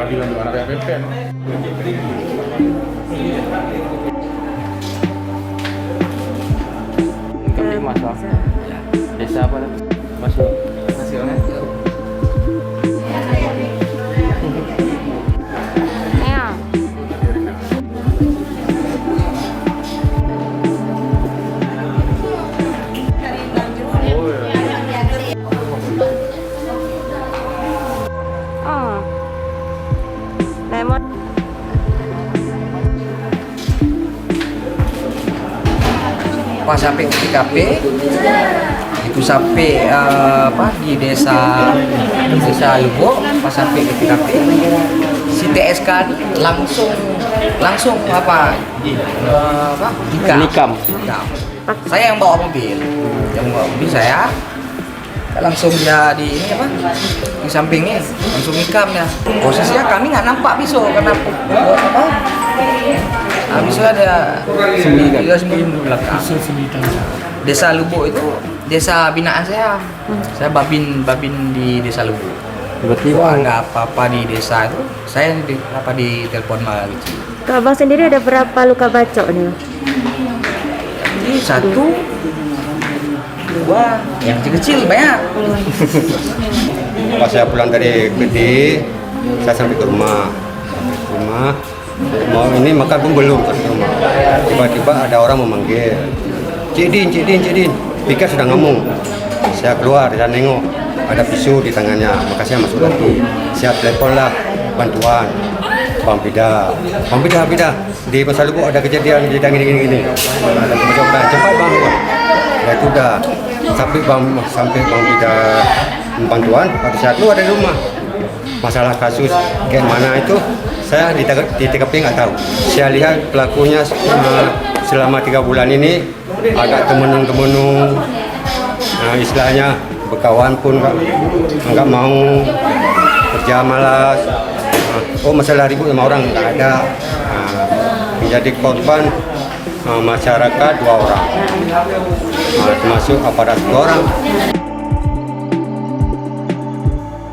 keadilan untuk anak PPN. Kami masuk desa apa? Masuk hasilnya. Pas sampai ke TKP itu sampai di desa Lubo, pas sampai ke TKP si TSK langsung nikam. Saya yang bawa mobil, saya langsung dia di sampingnya langsung nikam ya. Posisinya kami nggak nampak pisau karena habis itu ada sembunyi di belakang. Desa Lubo itu desa binaan saya. Saya babin di desa Lubo. Berarti ada apa-apa di desa itu, saya di telepon gitu. Kak Abang sendiri ada berapa luka bacok nih? Jadi 1, 2, yang kecil-kecil banyak. Pas saya pulang dari Gede, saya sampai ke rumah. Mau ini makan pun belum ke rumah. Tiba-tiba ada orang memanggil, Cik Din. Pika sudah ngomong. Saya keluar, saya nengok, ada pisau di tangannya. Maka saya masuk lagi. Saya telepon lah bantuan. Bang Pida. Di Masa Lubu ada kejadian gini. Cepat bang. Ya itu udah sampai Bang Pida bantuan. Pada saat itu ada di rumah. Masalah kasus kayak mana itu saya di TKP nggak tahu. Saya lihat pelakunya selama 3 bulan ini agak temenung, istilahnya berkawan pun nggak mau, kerja malas. Masalah ribut sama orang nggak ada. Menjadi korban masyarakat 2 orang, termasuk aparat 2 orang.